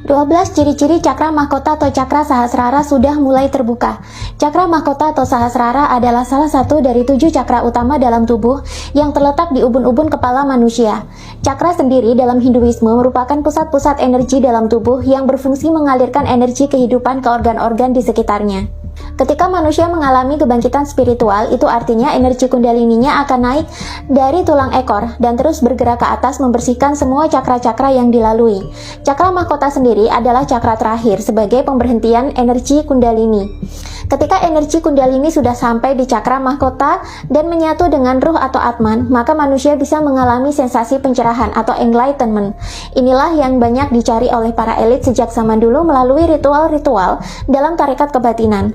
12 ciri-ciri cakra mahkota atau cakra Sahasrara sudah mulai terbuka. Cakra mahkota atau Sahasrara adalah salah satu dari 7 cakra utama dalam tubuh yang terletak di ubun-ubun kepala manusia. Cakra sendiri dalam Hinduisme merupakan pusat-pusat energi dalam tubuh yang berfungsi mengalirkan energi kehidupan ke organ-organ di sekitarnya. Ketika manusia mengalami kebangkitan spiritual, itu artinya energi kundalininya akan naik dari tulang ekor dan terus bergerak ke atas membersihkan semua cakra-cakra yang dilalui. Cakra mahkota sendiri adalah cakra terakhir sebagai pemberhentian energi kundalini. Ketika energi kundalini sudah sampai di cakra mahkota dan menyatu dengan ruh atau atman, maka manusia bisa mengalami sensasi pencerahan atau enlightenment. Inilah yang banyak dicari oleh para elit sejak zaman dulu melalui ritual-ritual dalam tarekat kebatinan.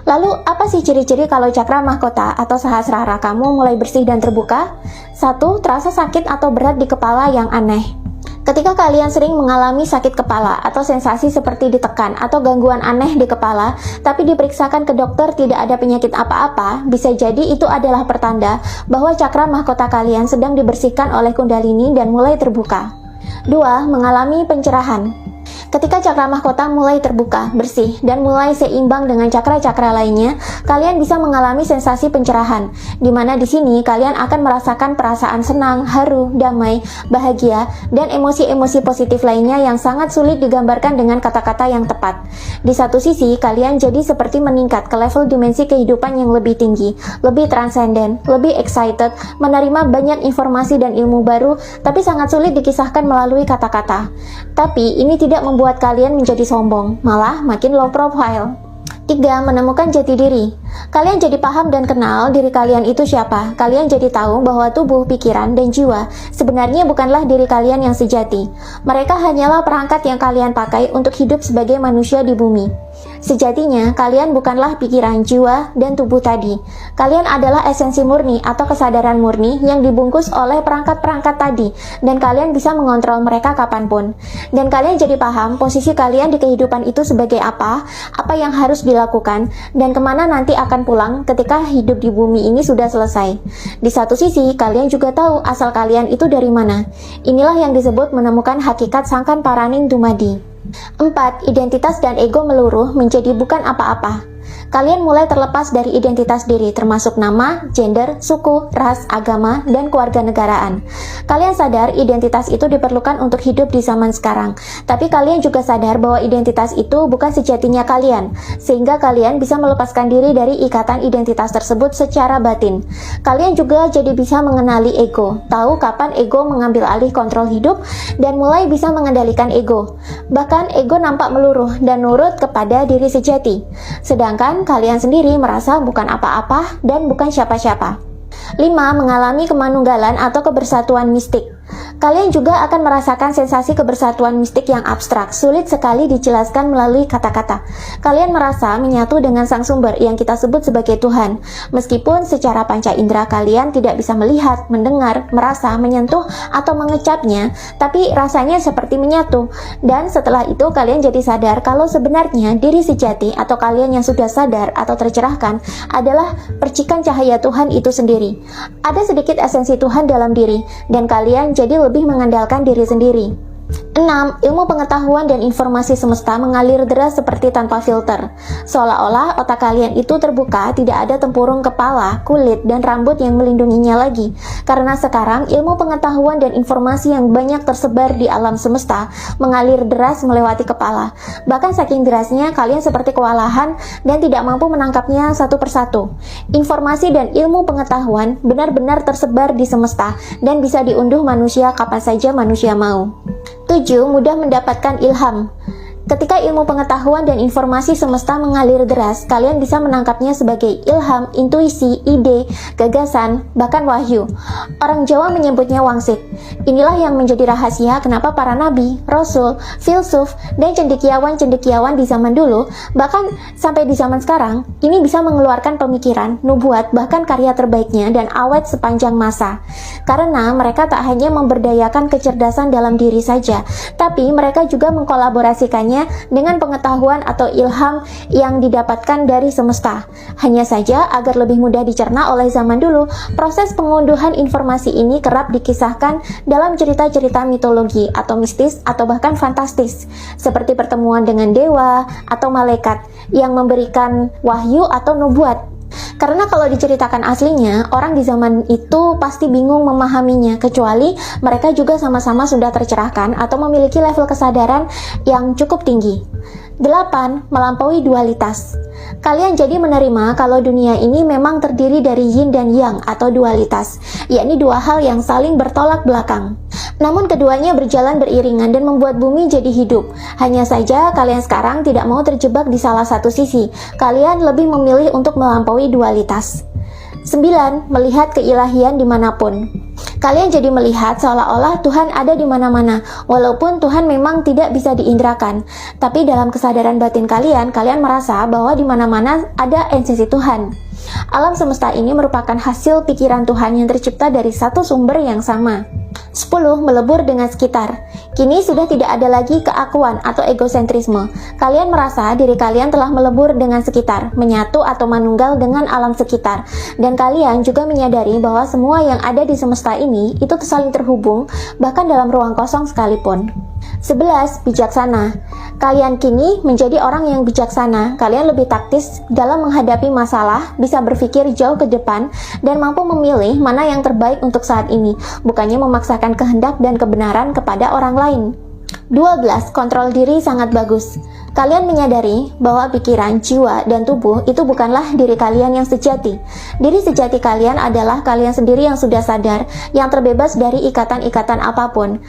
Lalu, apa sih ciri-ciri kalau cakra mahkota atau Sahasrara kamu mulai bersih dan terbuka? 1. Terasa sakit atau berat di kepala yang aneh. Ketika kalian sering mengalami sakit kepala atau sensasi seperti ditekan atau gangguan aneh di kepala, tapi diperiksakan ke dokter tidak ada penyakit apa-apa, bisa jadi itu adalah pertanda bahwa cakra mahkota kalian sedang dibersihkan oleh kundalini dan mulai terbuka. 2. Mengalami pencerahan. Ketika cakra mahkota mulai terbuka, bersih, dan mulai seimbang dengan cakra-cakra lainnya, kalian bisa mengalami sensasi pencerahan, di mana di sini kalian akan merasakan perasaan senang, haru, damai, bahagia, dan emosi-emosi positif lainnya yang sangat sulit digambarkan dengan kata-kata yang tepat. Di satu sisi, kalian jadi seperti meningkat ke level dimensi kehidupan yang lebih tinggi, lebih transenden, lebih excited, menerima banyak informasi dan ilmu baru, tapi sangat sulit dikisahkan melalui kata-kata. Tapi ini tidak membuat kalian menjadi sombong, malah makin low profile. 3. Menemukan jati diri. Kalian jadi paham dan kenal diri kalian itu siapa. Kalian jadi tahu bahwa tubuh, pikiran, dan jiwa sebenarnya bukanlah diri kalian yang sejati. Mereka hanyalah perangkat yang kalian pakai untuk hidup sebagai manusia di bumi. Sejatinya, kalian bukanlah pikiran, jiwa, dan tubuh tadi. Kalian adalah esensi murni atau kesadaran murni yang dibungkus oleh perangkat-perangkat tadi, dan kalian bisa mengontrol mereka kapanpun. Dan kalian jadi paham posisi kalian di kehidupan itu sebagai apa yang harus dilakukan, dan kemana nanti akan pulang ketika hidup di bumi ini sudah selesai. Di satu sisi, kalian juga tahu asal kalian itu dari mana. Inilah yang disebut menemukan hakikat Sangkan Paraning Dumadi. 4. Identitas dan ego meluruh menjadi bukan apa-apa. Kalian mulai terlepas dari identitas diri, termasuk nama, gender, suku, ras, agama, dan kewarganegaraan. Kalian sadar identitas itu diperlukan untuk hidup di zaman sekarang, tapi kalian juga sadar bahwa identitas itu bukan sejatinya kalian, sehingga kalian bisa melepaskan diri dari ikatan identitas tersebut secara batin. Kalian juga jadi bisa mengenali ego, tahu kapan ego mengambil alih kontrol hidup, dan mulai bisa mengendalikan ego. Bahkan ego nampak meluruh dan nurut kepada diri sejati, sedangkan kalian sendiri merasa bukan apa-apa dan bukan siapa-siapa. 5. Mengalami kemanunggalan atau kebersatuan mistik. Kalian juga akan merasakan sensasi kebersatuan mistik yang abstrak, sulit sekali dijelaskan melalui kata-kata. Kalian merasa menyatu dengan sang sumber yang kita sebut sebagai Tuhan, meskipun secara panca indera kalian tidak bisa melihat, mendengar, merasa, menyentuh, atau mengecapnya, tapi rasanya seperti menyatu. Dan setelah itu kalian jadi sadar kalau sebenarnya diri sejati atau kalian yang sudah sadar atau tercerahkan adalah percikan cahaya Tuhan itu sendiri. Ada sedikit esensi Tuhan dalam diri, dan kalian jadi lebih mengandalkan diri sendiri. 6. Ilmu pengetahuan dan informasi semesta mengalir deras seperti tanpa filter. Seolah-olah otak kalian itu terbuka, tidak ada tempurung kepala, kulit, dan rambut yang melindunginya lagi. Karena sekarang ilmu pengetahuan dan informasi yang banyak tersebar di alam semesta mengalir deras melewati kepala. Bahkan saking derasnya kalian seperti kewalahan dan tidak mampu menangkapnya satu persatu. Informasi dan ilmu pengetahuan benar-benar tersebar di semesta dan bisa diunduh manusia kapan saja manusia mau. 7. Mudah mendapatkan ilham. Ketika ilmu pengetahuan dan informasi semesta mengalir deras, kalian bisa menangkapnya sebagai ilham, intuisi, ide, gagasan, bahkan wahyu. Orang Jawa menyebutnya wangsit. Inilah yang menjadi rahasia kenapa para nabi, rasul, filsuf, dan cendekiawan-cendekiawan di zaman dulu, bahkan sampai di zaman sekarang, ini bisa mengeluarkan pemikiran, nubuat, bahkan karya terbaiknya dan awet sepanjang masa. Karena mereka tak hanya memberdayakan kecerdasan dalam diri saja, tapi mereka juga mengkolaborasikannya dengan pengetahuan atau ilham yang didapatkan dari semesta. Hanya saja, agar lebih mudah dicerna oleh zaman dulu, proses pengunduhan informasi ini kerap dikisahkan dalam cerita-cerita mitologi atau mistis atau bahkan fantastis, seperti pertemuan dengan dewa atau malaikat yang memberikan wahyu atau nubuat. Karena kalau diceritakan aslinya, orang di zaman itu pasti bingung memahaminya, kecuali mereka juga sama-sama sudah tercerahkan atau memiliki level kesadaran yang cukup tinggi. 8. Melampaui dualitas. Kalian jadi menerima kalau dunia ini memang terdiri dari yin dan yang atau dualitas, yakni dua hal yang saling bertolak belakang. Namun keduanya berjalan beriringan dan membuat bumi jadi hidup. Hanya saja kalian sekarang tidak mau terjebak di salah satu sisi. Kalian lebih memilih untuk melampaui dualitas. 9. Melihat keilahian dimanapun. Kalian jadi melihat seolah-olah Tuhan ada di mana-mana, walaupun Tuhan memang tidak bisa diindrakan. Tapi dalam kesadaran batin kalian, kalian merasa bahwa di mana-mana ada esensi Tuhan. Alam semesta ini merupakan hasil pikiran Tuhan yang tercipta dari satu sumber yang sama. 10. Melebur dengan sekitar. Kini sudah tidak ada lagi keakuan atau egosentrisme. Kalian merasa diri kalian telah melebur dengan sekitar, menyatu atau manunggal dengan alam sekitar. Dan kalian juga menyadari bahwa semua yang ada di semesta ini itu saling terhubung, bahkan dalam ruang kosong sekalipun. 11. Bijaksana. Kalian kini menjadi orang yang bijaksana. Kalian lebih taktis dalam menghadapi masalah, bisa berpikir jauh ke depan, dan mampu memilih mana yang terbaik untuk saat ini, bukannya memaksakan kehendak dan kebenaran kepada orang lain. 12. Kontrol diri sangat bagus. Kalian menyadari bahwa pikiran, jiwa, dan tubuh itu bukanlah diri kalian yang sejati. Diri sejati kalian adalah kalian sendiri yang sudah sadar, yang terbebas dari ikatan-ikatan apapun.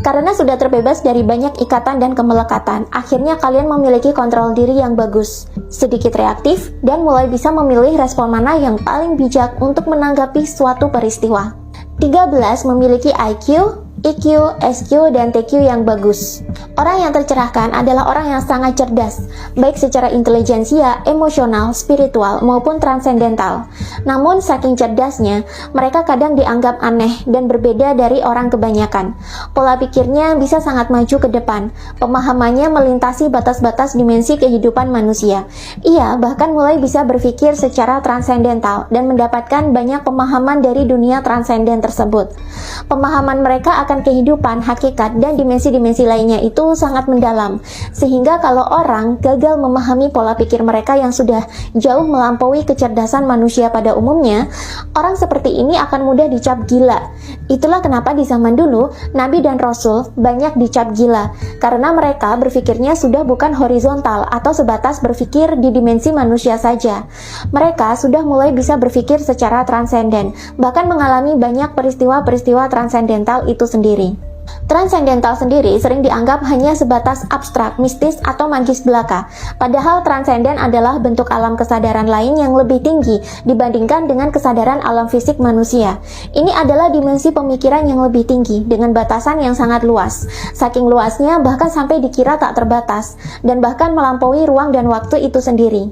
Karena sudah terbebas dari banyak ikatan dan kemelekatan, akhirnya kalian memiliki kontrol diri yang bagus, sedikit reaktif, dan mulai bisa memilih respon mana yang paling bijak untuk menanggapi suatu peristiwa. 13. Memiliki IQ, EQ, SQ, dan TQ yang bagus. Orang yang tercerahkan adalah orang yang sangat cerdas, baik secara intelijensia, emosional, spiritual, maupun transendental. Namun, saking cerdasnya, mereka kadang dianggap aneh dan berbeda dari orang kebanyakan. Pola pikirnya bisa sangat maju ke depan. Pemahamannya melintasi batas-batas dimensi kehidupan manusia. Ia bahkan mulai bisa berpikir secara transendental dan mendapatkan banyak pemahaman dari dunia transenden tersebut. Pemahaman mereka akan kehidupan, hakikat, dan dimensi-dimensi lainnya itu sangat mendalam, sehingga kalau orang gagal memahami pola pikir mereka yang sudah jauh melampaui kecerdasan manusia pada umumnya, orang seperti ini akan mudah dicap gila. Itulah kenapa di zaman dulu, Nabi dan Rasul banyak dicap gila, karena mereka berpikirnya sudah bukan horizontal atau sebatas berpikir di dimensi manusia saja. Mereka sudah mulai bisa berpikir secara transenden, bahkan mengalami banyak peristiwa-peristiwa transendental itu sendiri. Transendental sendiri sering dianggap hanya sebatas abstrak, mistis, atau magis belaka. Padahal transenden adalah bentuk alam kesadaran lain yang lebih tinggi dibandingkan dengan kesadaran alam fisik manusia. Ini adalah dimensi pemikiran yang lebih tinggi dengan batasan yang sangat luas. Saking luasnya bahkan sampai dikira tak terbatas dan bahkan melampaui ruang dan waktu itu sendiri.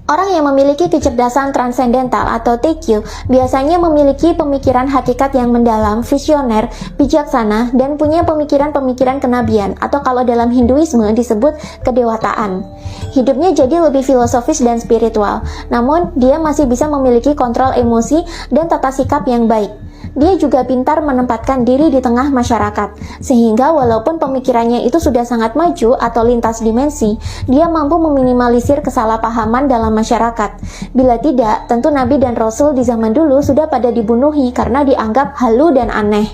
Orang yang memiliki kecerdasan transendental atau TQ biasanya memiliki pemikiran hakikat yang mendalam, visioner, bijaksana, dan punya pemikiran-pemikiran kenabian atau kalau dalam Hinduisme disebut kedewataan. Hidupnya jadi lebih filosofis dan spiritual, namun dia masih bisa memiliki kontrol emosi dan tata sikap yang baik. Dia juga pintar menempatkan diri di tengah masyarakat, sehingga walaupun pemikirannya itu sudah sangat maju atau lintas dimensi, dia mampu meminimalisir kesalahpahaman dalam masyarakat. Bila tidak, tentu Nabi dan Rasul di zaman dulu sudah pada dibunuhi karena dianggap halu dan aneh.